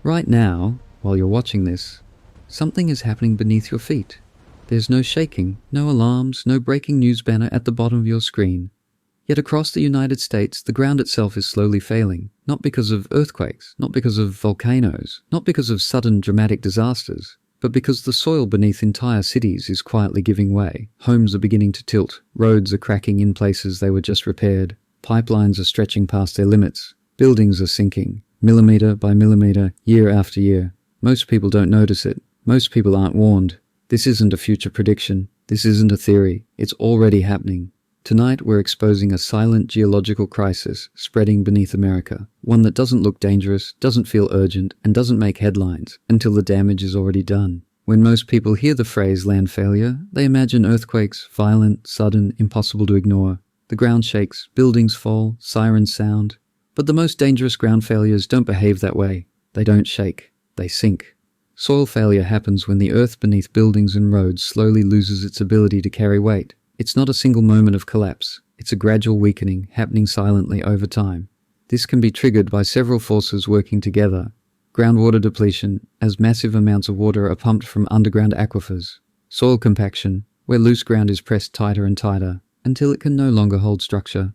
Right now, while you're watching this, something is happening beneath your feet. There's no shaking, no alarms, no breaking news banner at the bottom of your screen. Yet across the United States, the ground itself is slowly failing, not because of earthquakes, not because of volcanoes, not because of sudden dramatic disasters, but because the soil beneath entire cities is quietly giving way. Homes are beginning to tilt, roads are cracking in places they were just repaired, pipelines are stretching past their limits, buildings are sinking, millimeter by millimeter, year after year. Most people don't notice it. Most people aren't warned. This isn't a future prediction. This isn't a theory. It's already happening. Tonight we're exposing a silent geological crisis spreading beneath America, one that doesn't look dangerous, doesn't feel urgent, and doesn't make headlines until the damage is already done. When most people hear the phrase land failure, they imagine earthquakes, violent, sudden, impossible to ignore. The ground shakes, buildings fall, sirens sound. But the most dangerous ground failures don't behave that way. They don't shake, they sink. Soil failure happens when the earth beneath buildings and roads slowly loses its ability to carry weight. It's not a single moment of collapse. It's a gradual weakening, happening silently over time. This can be triggered by several forces working together. Groundwater depletion, as massive amounts of water are pumped from underground aquifers. Soil compaction, where loose ground is pressed tighter and tighter until it can no longer hold structure.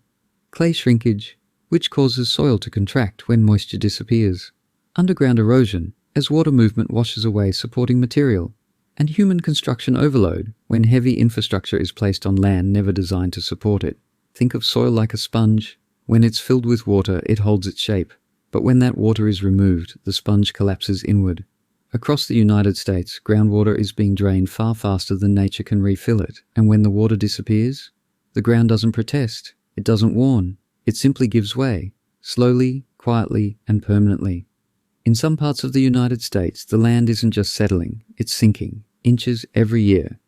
Clay shrinkage, which causes soil to contract when moisture disappears. Underground erosion, as water movement washes away supporting material. And human construction overload, when heavy infrastructure is placed on land never designed to support it. Think of soil like a sponge. When it's filled with water, it holds its shape. But when that water is removed, the sponge collapses inward. Across the United States, groundwater is being drained far faster than nature can refill it. And when the water disappears, the ground doesn't protest. It doesn't warn. It simply gives way, slowly, quietly, and permanently. In some parts of the United States, the land isn't just settling, it's sinking, inches every year.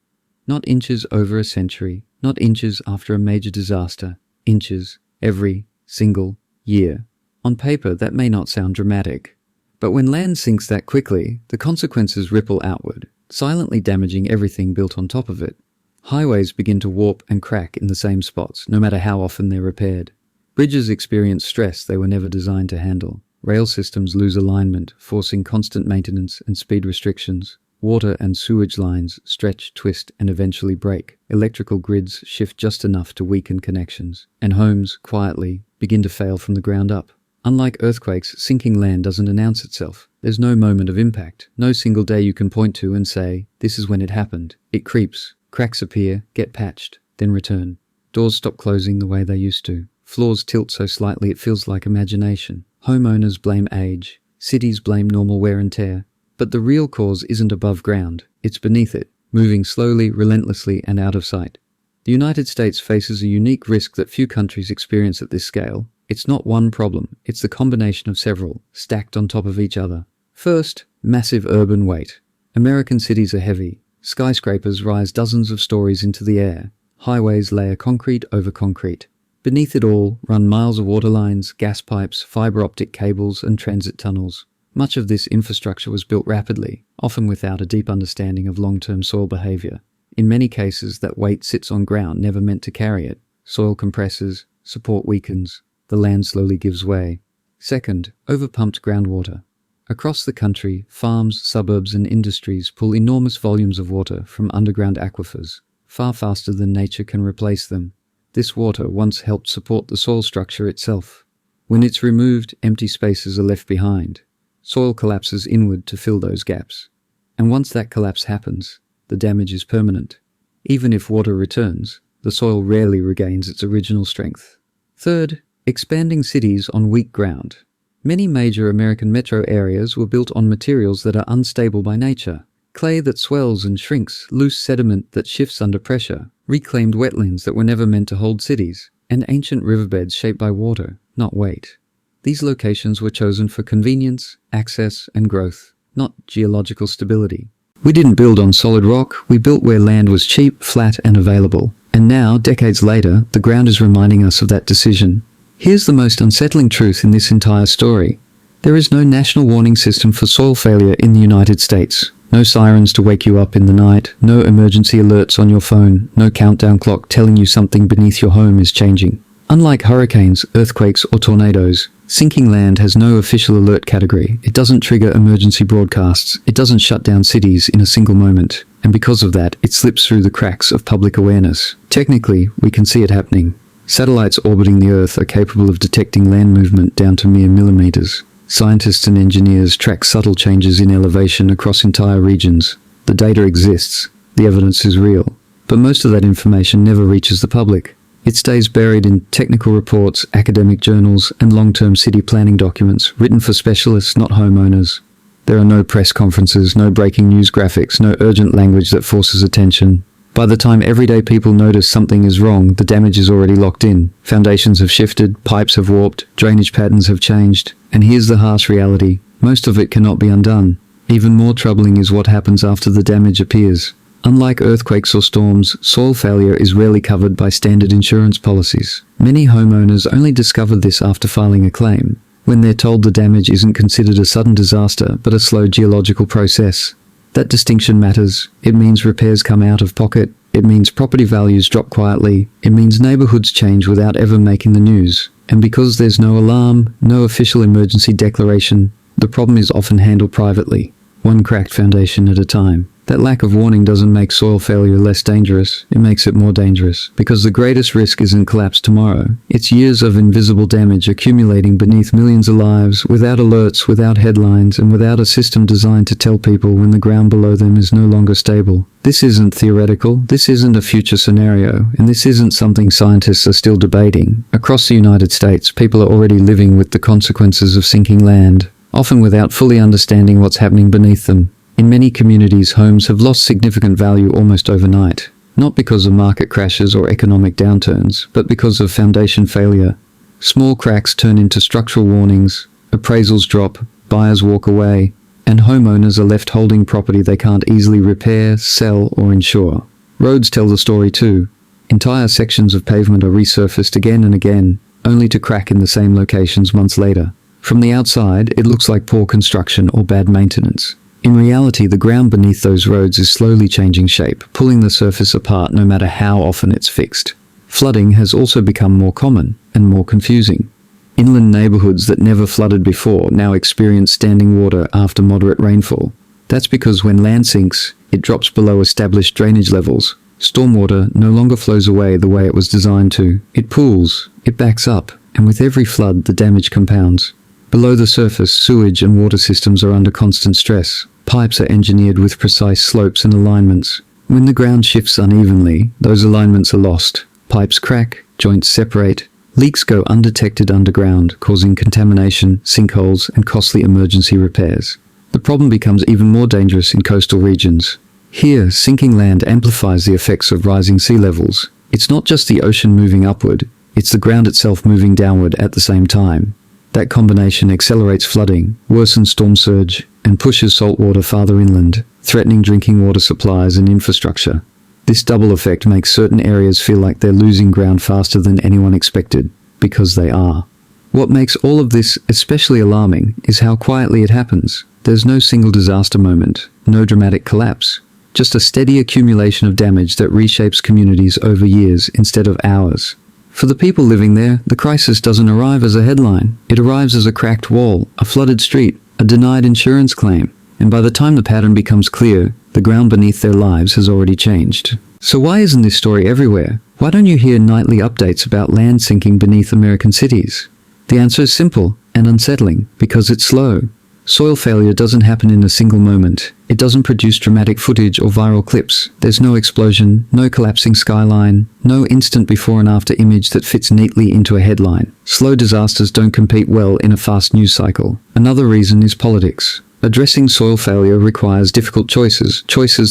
Not inches over a century, not inches after a major disaster, inches every single year. On paper, that may not sound dramatic. But when land sinks that quickly, the consequences ripple outward, silently damaging everything built on top of it. Highways begin to warp and crack in the same spots, no matter how often they're repaired. Bridges experience stress they were never designed to handle. Rail systems lose alignment, forcing constant maintenance and speed restrictions. Water and sewage lines stretch, twist, and eventually break. Electrical grids shift just enough to weaken connections. And homes, quietly, begin to fail from the ground up. Unlike earthquakes, sinking land doesn't announce itself. There's no moment of impact. No single day you can point to and say, this is when it happened. It creeps. Cracks appear, get patched, then return. Doors stop closing the way they used to. Floors tilt so slightly it feels like imagination. Homeowners blame age. Cities blame normal wear and tear. But the real cause isn't above ground. It's beneath it, moving slowly, relentlessly, and out of sight. The United States faces a unique risk that few countries experience at this scale. It's not one problem. It's the combination of several, stacked on top of each other. First, massive urban weight. American cities are heavy. Skyscrapers rise dozens of stories into the air. Highways layer concrete over concrete. Beneath it all run miles of water lines, gas pipes, fiber optic cables, and transit tunnels. Much of this infrastructure was built rapidly, often without a deep understanding of long-term soil behavior. In many cases, that weight sits on ground never meant to carry it. Soil compresses, support weakens, the land slowly gives way. Second, overpumped groundwater. Across the country, farms, suburbs, and industries pull enormous volumes of water from underground aquifers, far faster than nature can replace them. This water once helped support the soil structure itself. When it's removed, empty spaces are left behind. Soil collapses inward to fill those gaps. And once that collapse happens, the damage is permanent. Even if water returns, the soil rarely regains its original strength. Third, expanding cities on weak ground. Many major American metro areas were built on materials that are unstable by nature. Clay that swells and shrinks, loose sediment that shifts under pressure, reclaimed wetlands that were never meant to hold cities, and ancient riverbeds shaped by water, not weight. These locations were chosen for convenience, access, and growth, not geological stability. We didn't build on solid rock, we built where land was cheap, flat, and available. And now, decades later, the ground is reminding us of that decision. Here's the most unsettling truth in this entire story. There is no national warning system for soil failure in the United States. No sirens to wake you up in the night, no emergency alerts on your phone, no countdown clock telling you something beneath your home is changing. Unlike hurricanes, earthquakes, or tornadoes, Sinking land has no official alert category. It doesn't trigger emergency broadcasts. It doesn't shut down cities in a single moment. And because of that, it slips through the cracks of public awareness. Technically, we can see it happening. Satellites orbiting the Earth are capable of detecting land movement down to mere millimeters. Scientists and engineers track subtle changes in elevation across entire regions. The data exists. The evidence is real. But most of that information never reaches the public. It stays buried in technical reports, academic journals, and long-term city planning documents written for specialists, not homeowners. There are no press conferences, no breaking news graphics, no urgent language that forces attention. By the time everyday people notice something is wrong, the damage is already locked in. Foundations have shifted, pipes have warped, drainage patterns have changed. And here's the harsh reality. Most of it cannot be undone. Even more troubling is what happens after the damage appears. Unlike earthquakes or storms, soil failure is rarely covered by standard insurance policies. Many homeowners only discover this after filing a claim, when they're told the damage isn't considered a sudden disaster but a slow geological process. That distinction matters. It means repairs come out of pocket. It means property values drop quietly. It means neighborhoods change without ever making the news. And because there's no alarm, no official emergency declaration, the problem is often handled privately, one cracked foundation at a time. That lack of warning doesn't make soil failure less dangerous, it makes it more dangerous. Because the greatest risk isn't collapse tomorrow. It's years of invisible damage accumulating beneath millions of lives, without alerts, without headlines, and without a system designed to tell people when the ground below them is no longer stable. This isn't theoretical, this isn't a future scenario, and this isn't something scientists are still debating. Across the United States, people are already living with the consequences of sinking land, often without fully understanding what's happening beneath them. In many communities, homes have lost significant value almost overnight, not because of market crashes or economic downturns, but because of foundation failure. Small cracks turn into structural warnings, appraisals drop, buyers walk away, and homeowners are left holding property they can't easily repair, sell, or insure. Roads tell the story too. Entire sections of pavement are resurfaced again and again, only to crack in the same locations months later. From the outside, it looks like poor construction or bad maintenance. In reality, the ground beneath those roads is slowly changing shape, pulling the surface apart no matter how often it's fixed. Flooding has also become more common and more confusing. Inland neighborhoods that never flooded before now experience standing water after moderate rainfall. That's because when land sinks, it drops below established drainage levels. Stormwater no longer flows away the way it was designed to. It pools, it backs up, and with every flood, the damage compounds. Below the surface, sewage and water systems are under constant stress. Pipes are engineered with precise slopes and alignments. When the ground shifts unevenly, those alignments are lost. Pipes crack, joints separate, leaks go undetected underground, causing contamination, sinkholes, and costly emergency repairs. The problem becomes even more dangerous in coastal regions. Here, sinking land amplifies the effects of rising sea levels. It's not just the ocean moving upward, it's the ground itself moving downward at the same time. That combination accelerates flooding, worsens storm surge, and pushes saltwater farther inland, threatening drinking water supplies and infrastructure. This double effect makes certain areas feel like they're losing ground faster than anyone expected, because they are. What makes all of this especially alarming is how quietly it happens. There's no single disaster moment, no dramatic collapse, just a steady accumulation of damage that reshapes communities over years instead of hours. For the people living there, the crisis doesn't arrive as a headline. It arrives as a cracked wall, a flooded street, a denied insurance claim. And by the time the pattern becomes clear, the ground beneath their lives has already changed. So why isn't this story everywhere? Why don't you hear nightly updates about land sinking beneath American cities? The answer is simple and unsettling, because it's slow. Soil failure doesn't happen in a single moment. It doesn't produce dramatic footage or viral clips. There's no explosion, no collapsing skyline, no instant before and after image that fits neatly into a headline. Slow disasters don't compete well in a fast news cycle. Another reason is politics. Addressing soil failure requires difficult choices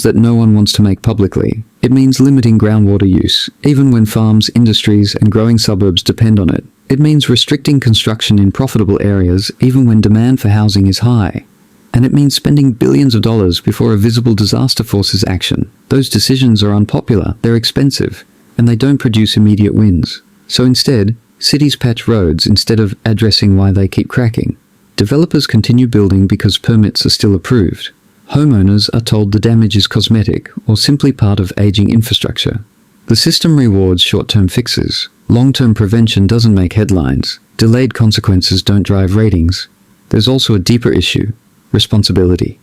that no one wants to make publicly. It means limiting groundwater use, even when farms, industries, and growing suburbs depend on it. It means restricting construction in profitable areas, even when demand for housing is high. And it means spending billions of dollars before a visible disaster forces action. Those decisions are unpopular, they're expensive, and they don't produce immediate wins. So instead, cities patch roads instead of addressing why they keep cracking. Developers continue building because permits are still approved. Homeowners are told the damage is cosmetic or simply part of aging infrastructure. The system rewards short-term fixes. Long-term prevention doesn't make headlines. Delayed consequences don't drive ratings. There's also a deeper issue: responsibility.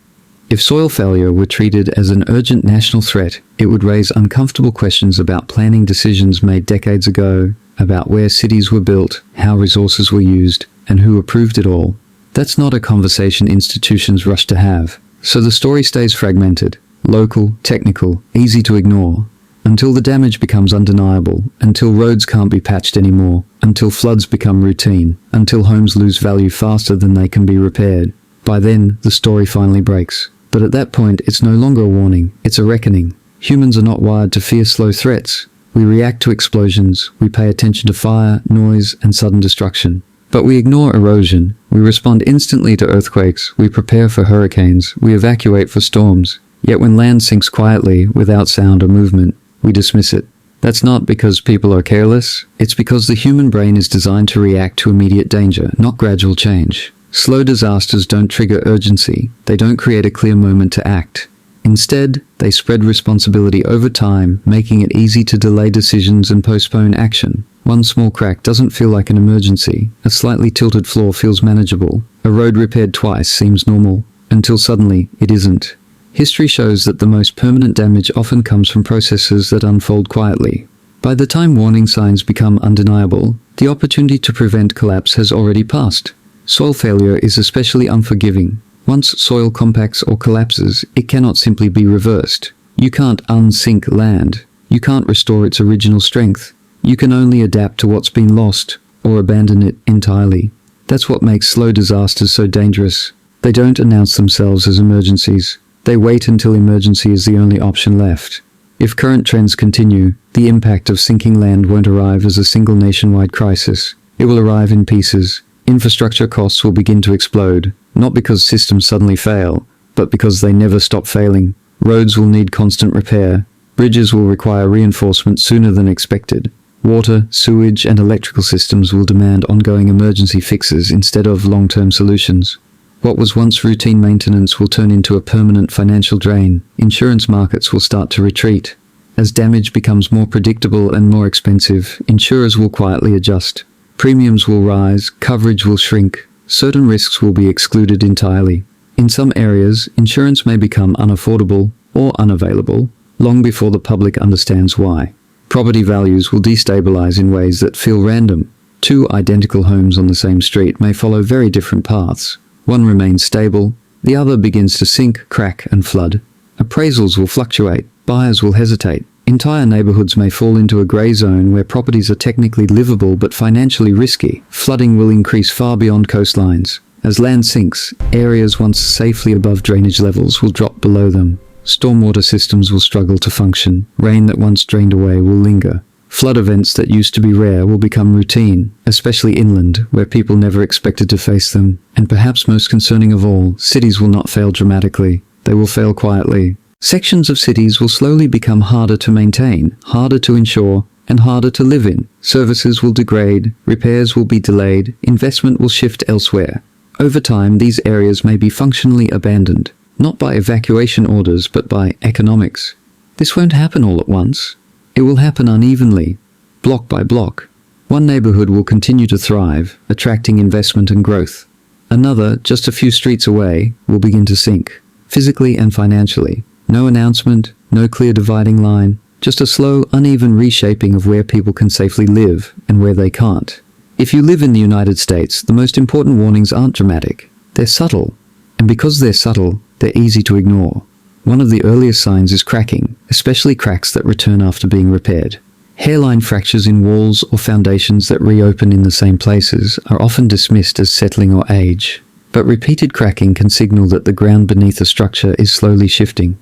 If soil failure were treated as an urgent national threat, it would raise uncomfortable questions about planning decisions made decades ago, about where cities were built, how resources were used, and who approved it all. That's not a conversation institutions rush to have. So the story stays fragmented, local, technical, easy to ignore, until the damage becomes undeniable, until roads can't be patched anymore, until floods become routine, until homes lose value faster than they can be repaired. By then, the story finally breaks. But at that point, it's no longer a warning, it's a reckoning. Humans are not wired to fear slow threats. We react to explosions, we pay attention to fire, noise, and sudden destruction. But we ignore erosion, we respond instantly to earthquakes, we prepare for hurricanes, we evacuate for storms. Yet when land sinks quietly, without sound or movement, we dismiss it. That's not because people are careless, it's because the human brain is designed to react to immediate danger, not gradual change. Slow disasters don't trigger urgency, they don't create a clear moment to act. Instead, they spread responsibility over time, making it easy to delay decisions and postpone action. One small crack doesn't feel like an emergency, a slightly tilted floor feels manageable, a road repaired twice seems normal, until suddenly it isn't. History shows that the most permanent damage often comes from processes that unfold quietly. By the time warning signs become undeniable, the opportunity to prevent collapse has already passed. Soil failure is especially unforgiving. Once soil compacts or collapses, it cannot simply be reversed. You can't unsink land. You can't restore its original strength. You can only adapt to what's been lost, or abandon it entirely. That's what makes slow disasters so dangerous. They don't announce themselves as emergencies. They wait until emergency is the only option left. If current trends continue, the impact of sinking land won't arrive as a single nationwide crisis. It will arrive in pieces. Infrastructure costs will begin to explode, not because systems suddenly fail, but because they never stop failing. Roads will need constant repair. Bridges will require reinforcement sooner than expected. Water, sewage, and electrical systems will demand ongoing emergency fixes instead of long-term solutions. What was once routine maintenance will turn into a permanent financial drain. Insurance markets will start to retreat. As damage becomes more predictable and more expensive, insurers will quietly adjust. Premiums will rise, coverage will shrink, certain risks will be excluded entirely. In some areas, insurance may become unaffordable or unavailable, long before the public understands why. Property values will destabilize in ways that feel random. Two identical homes on the same street may follow very different paths. One remains stable, the other begins to sink, crack, and flood. Appraisals will fluctuate, buyers will hesitate. Entire neighborhoods may fall into a gray zone where properties are technically livable but financially risky. Flooding will increase far beyond coastlines. As land sinks, areas once safely above drainage levels will drop below them. Stormwater systems will struggle to function. Rain that once drained away will linger. Flood events that used to be rare will become routine, especially inland, where people never expected to face them. And perhaps most concerning of all, cities will not fail dramatically. They will fail quietly. Sections of cities will slowly become harder to maintain, harder to insure, and harder to live in. Services will degrade, repairs will be delayed, investment will shift elsewhere. Over time, these areas may be functionally abandoned, not by evacuation orders but by economics. This won't happen all at once. It will happen unevenly, block by block. One neighborhood will continue to thrive, attracting investment and growth. Another, just a few streets away, will begin to sink, physically and financially. No announcement, no clear dividing line, just a slow, uneven reshaping of where people can safely live and where they can't. If you live in the United States, the most important warnings aren't dramatic. They're subtle. And because they're subtle, they're easy to ignore. One of the earliest signs is cracking, especially cracks that return after being repaired. Hairline fractures in walls or foundations that reopen in the same places are often dismissed as settling or age. But repeated cracking can signal that the ground beneath a structure is slowly shifting.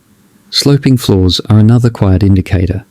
Sloping floors are another quiet indicator.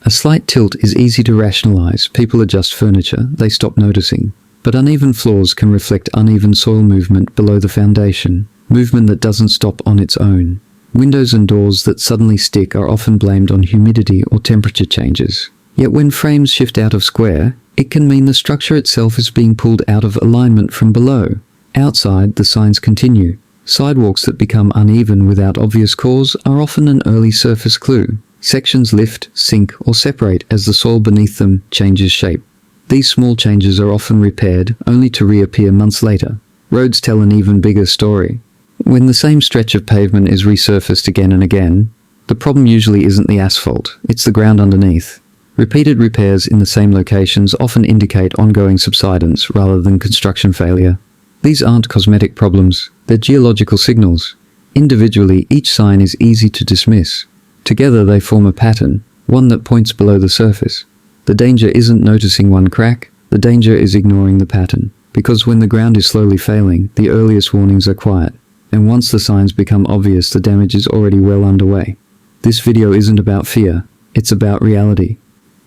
A slight tilt is easy to rationalize. People adjust furniture, they stop noticing. But uneven floors can reflect uneven soil movement below the foundation, movement that doesn't stop on its own. Windows and doors that suddenly stick are often blamed on humidity or temperature changes. Yet when frames shift out of square, it can mean the structure itself is being pulled out of alignment from below. Outside, the signs continue. Sidewalks that become uneven without obvious cause are often an early surface clue. Sections lift, sink, or separate as the soil beneath them changes shape. These small changes are often repaired, only to reappear months later. Roads tell an even bigger story. When the same stretch of pavement is resurfaced again and again, the problem usually isn't the asphalt, it's the ground underneath. Repeated repairs in the same locations often indicate ongoing subsidence rather than construction failure. These aren't cosmetic problems, they're geological signals. Individually, each sign is easy to dismiss. Together they form a pattern, one that points below the surface. The danger isn't noticing one crack, the danger is ignoring the pattern. Because when the ground is slowly failing, the earliest warnings are quiet. And once the signs become obvious, the damage is already well underway. This video isn't about fear, it's about reality.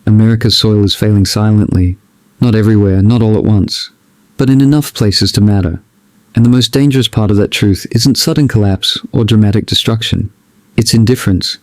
America's soil is failing silently. Not everywhere, not all at once, but in enough places to matter. And the most dangerous part of that truth isn't sudden collapse or dramatic destruction. It's indifference.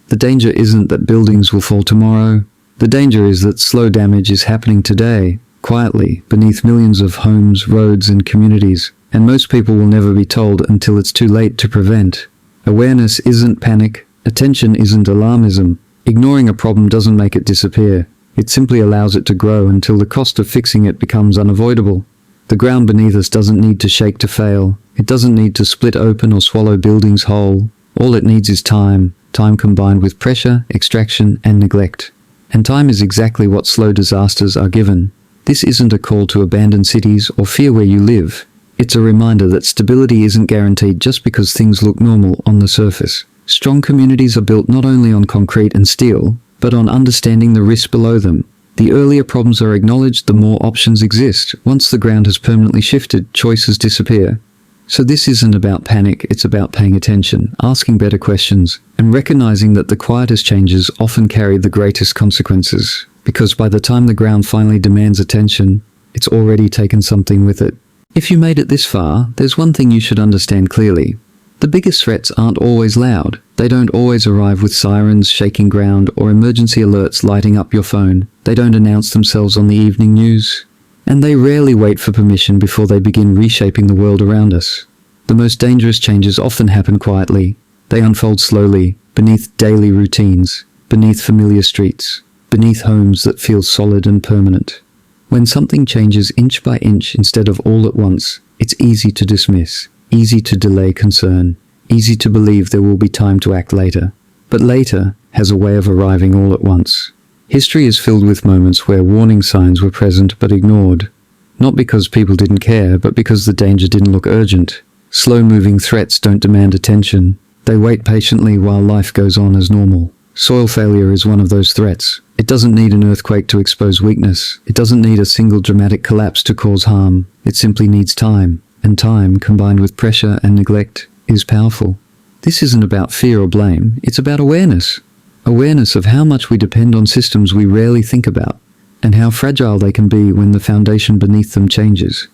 The danger isn't that buildings will fall tomorrow. The danger is that slow damage is happening today, quietly, beneath millions of homes, roads, and communities. And most people will never be told until it's too late to prevent. Awareness isn't panic. Attention isn't alarmism. Ignoring a problem doesn't make it disappear. It simply allows it to grow until the cost of fixing it becomes unavoidable. The ground beneath us doesn't need to shake to fail. It doesn't need to split open or swallow buildings whole. All it needs is time. Time combined with pressure, extraction, and neglect. And time is exactly what slow disasters are given. This isn't a call to abandon cities or fear where you live. It's a reminder that stability isn't guaranteed just because things look normal on the surface. Strong communities are built not only on concrete and steel, but on understanding the risks below them. The earlier problems are acknowledged, the more options exist. Once the ground has permanently shifted, choices disappear. So this isn't about panic, it's about paying attention, asking better questions, and recognizing that the quietest changes often carry the greatest consequences. Because by the time the ground finally demands attention, it's already taken something with it. If you made it this far, there's one thing you should understand clearly. The biggest threats aren't always loud. They don't always arrive with sirens, shaking ground, or emergency alerts lighting up your phone. They don't announce themselves on the evening news. And they rarely wait for permission before they begin reshaping the world around us. The most dangerous changes often happen quietly. They unfold slowly, beneath daily routines, beneath familiar streets, beneath homes that feel solid and permanent. When something changes inch by inch instead of all at once, it's easy to dismiss, easy to delay concern, easy to believe there will be time to act later. But later has a way of arriving all at once. History is filled with moments where warning signs were present but ignored, not because people didn't care, but because the danger didn't look urgent. Slow-moving threats don't demand attention. They wait patiently while life goes on as normal. Soil failure is one of those threats. It doesn't need an earthquake to expose weakness. It doesn't need a single dramatic collapse to cause harm. It simply needs time. And time, combined with pressure and neglect, is powerful. This isn't about fear or blame. It's about awareness. Awareness of how much we depend on systems we rarely think about, and how fragile they can be when the foundation beneath them changes.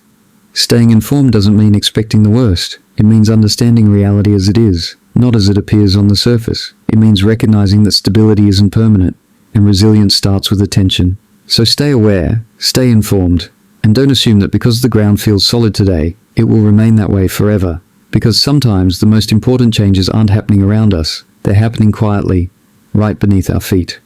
Staying informed doesn't mean expecting the worst. It means understanding reality as it is, not as it appears on the surface. It means recognizing that stability isn't permanent, and resilience starts with attention. So stay aware, stay informed, and don't assume that because the ground feels solid today, it will remain that way forever. Because sometimes the most important changes aren't happening around us, they're happening quietly, right beneath our feet.